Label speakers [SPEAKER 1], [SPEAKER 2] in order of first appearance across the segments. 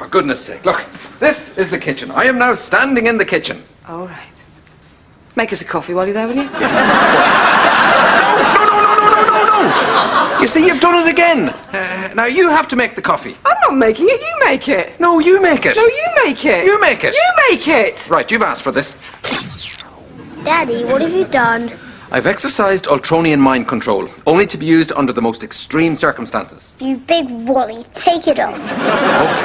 [SPEAKER 1] goodness sake. Look, this is the kitchen. I am now standing in the kitchen.
[SPEAKER 2] All right. Make us a coffee while you're there, will you?
[SPEAKER 1] Yes. No. You see, you've done it again. Now you have to make the coffee.
[SPEAKER 2] I'm not making it, you make it.
[SPEAKER 1] No, you make it.
[SPEAKER 2] No, you make it.
[SPEAKER 1] You make it.
[SPEAKER 2] You make it.
[SPEAKER 1] Right, you've asked for this.
[SPEAKER 3] Daddy, what have you done?
[SPEAKER 1] I've exercised Ultronian mind control, only to be used under the most extreme circumstances.
[SPEAKER 3] You big Wally, take it off.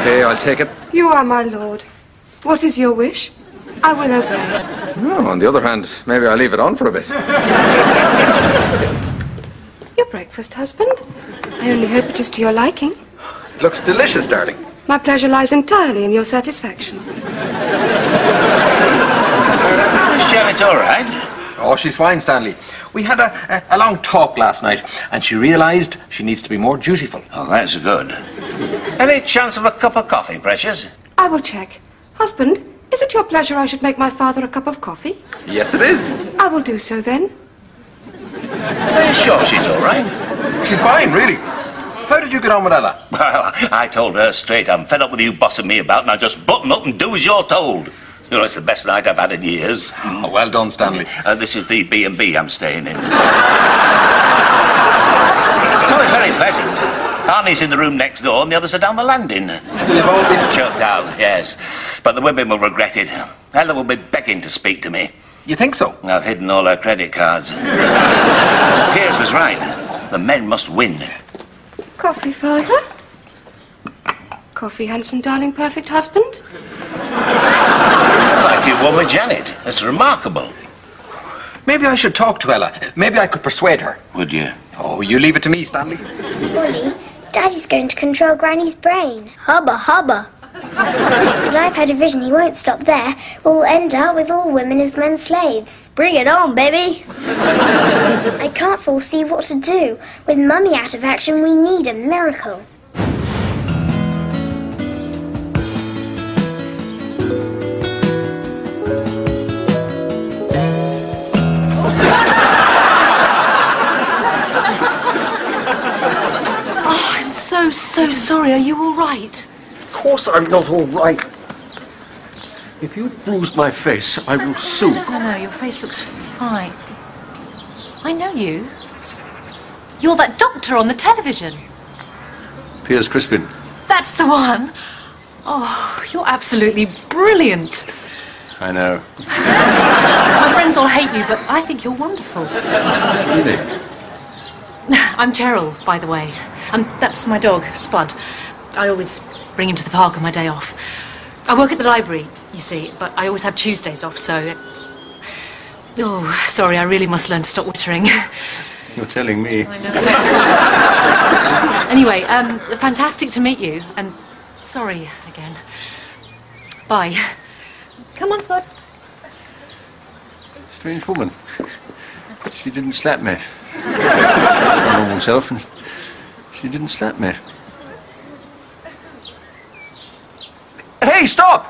[SPEAKER 1] Okay, I'll take it.
[SPEAKER 2] You are my lord. What is your wish? I will obey.
[SPEAKER 1] Oh, on the other hand, maybe I'll leave it on for a bit.
[SPEAKER 2] Your breakfast, husband. I only hope it is to your liking.
[SPEAKER 1] It looks delicious, darling.
[SPEAKER 2] My pleasure lies entirely in your satisfaction.
[SPEAKER 4] Miss Janet's all right.
[SPEAKER 1] Oh, she's fine, Stanley. We had a long talk last night, and she realised she needs to be more dutiful.
[SPEAKER 4] Oh, that's good. Any chance of a cup of coffee, precious?
[SPEAKER 2] I will check. Husband, is it your pleasure I should make my father a cup of coffee?
[SPEAKER 1] Yes, it is.
[SPEAKER 2] I will do so then.
[SPEAKER 4] Are you sure she's all right?
[SPEAKER 1] She's fine, really. How did you get on with Ella?
[SPEAKER 4] Well, I told her straight, I'm fed up with you bossing me about, now just button up and do as you're told. You know, it's the best night I've had in years.
[SPEAKER 1] Oh, well done, Stanley.
[SPEAKER 4] This is the B&B I'm staying in. Oh, it's very pleasant. Arnie's in the room next door and the others are down the landing.
[SPEAKER 1] So you've all been
[SPEAKER 4] Chucked out, yes. But the women will regret it. Ella will be begging to speak to me.
[SPEAKER 1] You think so?
[SPEAKER 4] I've hidden all her credit cards. Piers was right. The men must win.
[SPEAKER 2] Coffee, father? Coffee, handsome, darling, perfect husband?
[SPEAKER 4] Like you won with Janet. That's remarkable.
[SPEAKER 1] Maybe I should talk to Ella. Maybe I could persuade her.
[SPEAKER 4] Would you?
[SPEAKER 1] Oh, you leave it to me, Stanley.
[SPEAKER 3] Wally, Daddy's going to control Granny's brain. Hubba, hubba. But I've had a vision he won't stop there. We'll end up with all women as men's slaves. Bring it on, baby. I can't foresee what to do. With Mummy out of action, we need a miracle.
[SPEAKER 5] So sorry. Are you all right?
[SPEAKER 6] Of course I'm not all right. If you've bruised my face, I will sue.
[SPEAKER 5] No, your face looks fine. I know you. You're that doctor on the television.
[SPEAKER 6] Piers Crispin.
[SPEAKER 5] That's the one. Oh, you're absolutely brilliant.
[SPEAKER 6] I know.
[SPEAKER 5] My friends all hate you, but I think you're wonderful.
[SPEAKER 6] Really?
[SPEAKER 5] I'm Cheryl, by the way. And that's my dog, Spud. I always bring him to the park on my day off. I work at the library, you see, but I always have Tuesdays off, so... Oh, sorry, I really must learn to stop wittering.
[SPEAKER 6] You're telling me.
[SPEAKER 5] I know. Anyway, fantastic to meet you, and sorry again. Bye. Come on, Spud.
[SPEAKER 6] Strange woman. She didn't slap me. My normal self, and she didn't slap me. Hey, stop!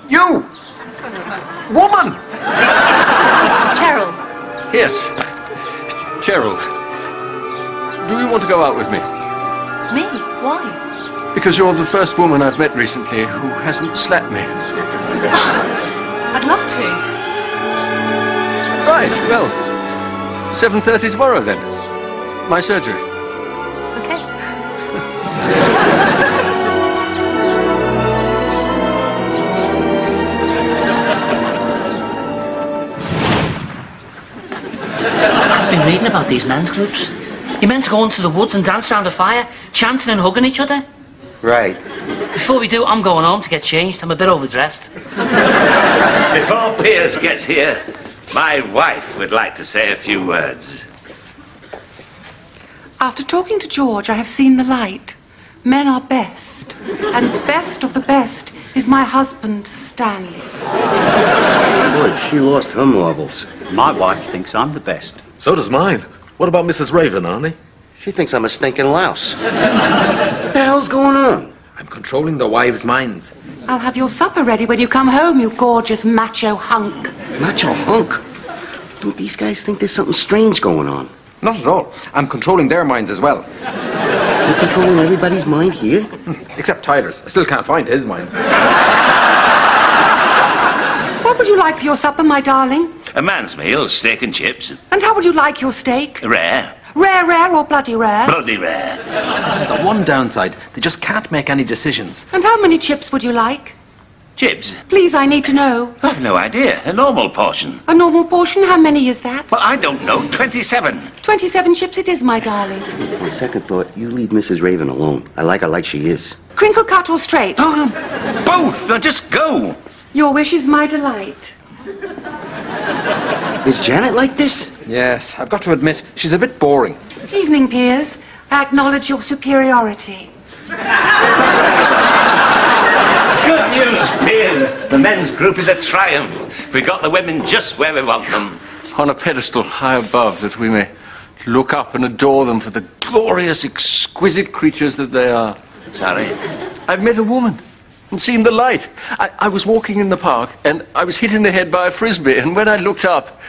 [SPEAKER 6] You! Woman!
[SPEAKER 5] Cheryl.
[SPEAKER 6] Yes. Cheryl. Do you want to go out with me?
[SPEAKER 5] Me? Why?
[SPEAKER 6] Because you're the first woman I've met recently who hasn't slapped me.
[SPEAKER 5] I'd love to.
[SPEAKER 6] Right, well, 7:30 tomorrow then. My surgery.
[SPEAKER 5] Okay.
[SPEAKER 7] I've been reading about these men's groups. You're meant to go into the woods and dance around a fire, chanting and hugging each other.
[SPEAKER 8] Right.
[SPEAKER 7] Before we do, I'm going home to get changed. I'm a bit overdressed.
[SPEAKER 4] Before Piers gets here, my wife would like to say a few words.
[SPEAKER 9] After talking to George, I have seen the light. Men are best, and best of the best is my husband, Stanley.
[SPEAKER 8] Boy, she lost her marbles.
[SPEAKER 10] My wife thinks I'm the best.
[SPEAKER 11] So does mine. What about Mrs. Raven, Arnie?
[SPEAKER 8] She thinks I'm a stinking louse. What the hell's going on?
[SPEAKER 1] I'm controlling the wives' minds.
[SPEAKER 9] I'll have your supper ready when you come home, you gorgeous macho hunk.
[SPEAKER 8] Macho hunk? Don't these guys think there's something strange going on?
[SPEAKER 1] Not at all. I'm controlling their minds as well.
[SPEAKER 8] You're controlling everybody's mind here?
[SPEAKER 1] Except Tyler's. I still can't find his mind.
[SPEAKER 9] What would you like for your supper, my darling?
[SPEAKER 4] A man's meal, steak and chips.
[SPEAKER 9] And how would you like your steak?
[SPEAKER 4] Rare.
[SPEAKER 9] Rare, rare, or bloody rare?
[SPEAKER 4] Bloody rare.
[SPEAKER 1] This is the one downside. They just can't make any decisions.
[SPEAKER 9] And how many chips would you like?
[SPEAKER 4] Chips?
[SPEAKER 9] Please, I need to know.
[SPEAKER 4] I've no idea. A normal portion.
[SPEAKER 9] A normal portion? How many is that?
[SPEAKER 4] Well, I don't know. 27.
[SPEAKER 9] 27 chips it is, my darling.
[SPEAKER 8] On second thought, you leave Mrs. Raven alone. I like her like she is.
[SPEAKER 9] Crinkle cut or straight?
[SPEAKER 4] Oh, both. Now just go.
[SPEAKER 9] Your wish is my delight.
[SPEAKER 8] Is Janet like this?
[SPEAKER 1] Yes, I've got to admit, she's a bit boring.
[SPEAKER 9] Evening, Piers. I acknowledge your superiority.
[SPEAKER 4] Good news, Piers. The men's group is a triumph. We got the women just where we want them.
[SPEAKER 6] On a pedestal high above, that we may look up and adore them for the glorious, exquisite creatures that they are.
[SPEAKER 4] Sorry.
[SPEAKER 6] I've met a woman and seen the light. I was walking in the park and I was hit in the head by a frisbee, and when I looked up,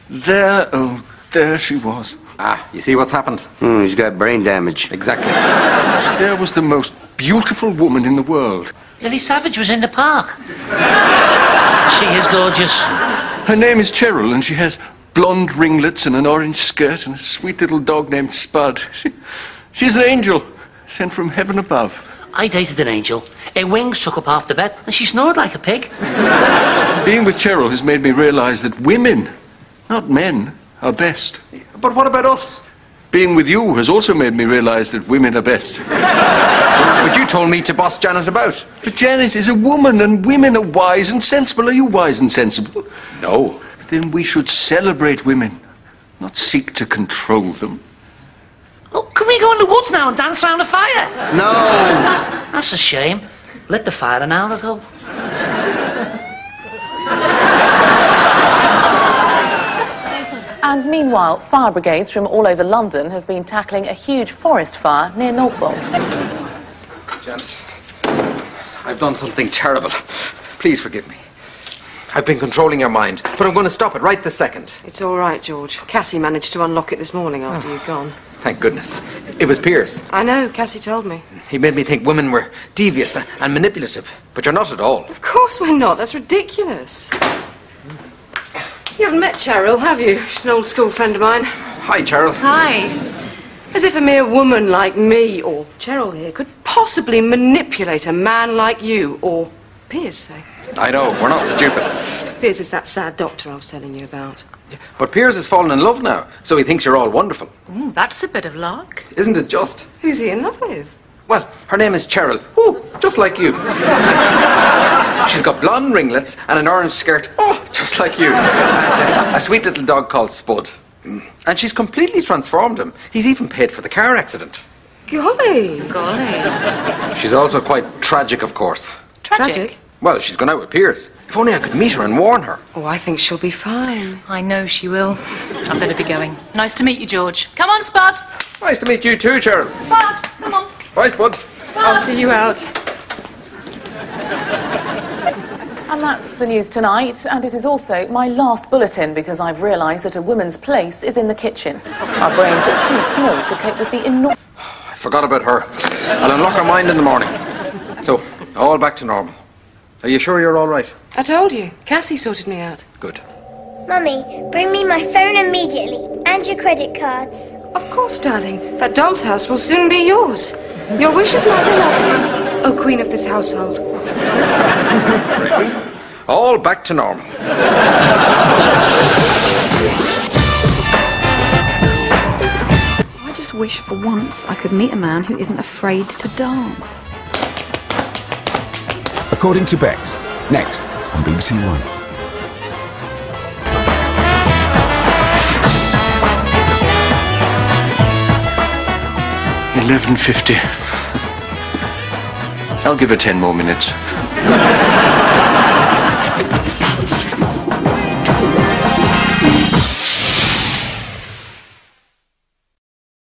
[SPEAKER 6] there she was.
[SPEAKER 1] Ah, you see what's happened?
[SPEAKER 8] He's got brain damage.
[SPEAKER 1] Exactly.
[SPEAKER 6] There was the most beautiful woman in the world.
[SPEAKER 7] Lily Savage was in the park. She is gorgeous.
[SPEAKER 6] Her name is Cheryl, and she has blonde ringlets and an orange skirt and a sweet little dog named Spud. She's an angel sent from heaven above.
[SPEAKER 7] I dated an angel. Her wings shook up half the bed, and she snored like a pig.
[SPEAKER 6] Being with Cheryl has made me realise that women, not men, are best.
[SPEAKER 1] But what about us?
[SPEAKER 6] Being with you has also made me realise that women are best.
[SPEAKER 1] But you told me to boss Janet about.
[SPEAKER 6] But Janet is a woman, and women are wise and sensible. Are you wise and sensible?
[SPEAKER 1] No.
[SPEAKER 6] Then we should celebrate women, not seek to control them.
[SPEAKER 7] Oh, can we go in the woods now and dance around the fire?
[SPEAKER 8] No!
[SPEAKER 7] That's a shame. Lit the fire an hour ago.
[SPEAKER 12] And meanwhile, fire brigades from all over London have been tackling a huge forest fire near Norfolk.
[SPEAKER 1] Janet, I've done something terrible. Please forgive me. I've been controlling your mind, but I'm going to stop it right this second.
[SPEAKER 13] It's all right, George. Cassie managed to unlock it this morning after you'd gone.
[SPEAKER 1] Thank goodness. It was Piers.
[SPEAKER 13] I know, Cassie told me.
[SPEAKER 1] He made me think women were devious and manipulative, but you're not at all.
[SPEAKER 13] Of course we're not. That's ridiculous. You haven't met Cheryl, have you? She's an old school friend of mine.
[SPEAKER 1] Hi, Cheryl.
[SPEAKER 13] Hi. As if a mere woman like me, or Cheryl here, could possibly manipulate a man like you, or Piers, say.
[SPEAKER 1] I know, we're not stupid.
[SPEAKER 13] Piers is that sad doctor I was telling you about.
[SPEAKER 1] But Piers has fallen in love now, so he thinks you're all wonderful.
[SPEAKER 5] That's a bit of luck.
[SPEAKER 1] Isn't it just?
[SPEAKER 13] Who's he in love with?
[SPEAKER 1] Well, her name is Cheryl. Oh, just like you. She's got blonde ringlets and an orange skirt. Oh, just like you. And a sweet little dog called Spud. And she's completely transformed him. He's even paid for the car accident.
[SPEAKER 13] Golly.
[SPEAKER 5] Golly.
[SPEAKER 1] She's also quite tragic, of course.
[SPEAKER 13] Tragic?
[SPEAKER 1] Well, she's gone out with Piers. If only I could meet her and warn her.
[SPEAKER 13] Oh, I think she'll be fine.
[SPEAKER 5] I know she will. I better be going. Nice to meet you, George. Come on, Spud.
[SPEAKER 1] Nice to meet you too, Cheryl.
[SPEAKER 5] Spud, come on.
[SPEAKER 1] Bye, Spud.
[SPEAKER 13] I'll see you out.
[SPEAKER 12] And that's the news tonight, and it is also my last bulletin because I've realised that a woman's place is in the kitchen. Our brains are too small to cope with the enormous...
[SPEAKER 1] I forgot about her. I'll unlock her mind in the morning. So, all back to normal. Are you sure you're all right?
[SPEAKER 13] I told you. Cassie sorted me out.
[SPEAKER 1] Good.
[SPEAKER 3] Mummy, bring me my phone immediately, and your credit cards.
[SPEAKER 13] Of course, darling. That doll's house will soon be yours. Your wish is my delight, O queen of this household.
[SPEAKER 1] All back to normal.
[SPEAKER 2] I just wish for once I could meet a man who isn't afraid to dance.
[SPEAKER 14] According to Bex, next on BBC One.
[SPEAKER 6] $11.50. I'll give her 10 more minutes.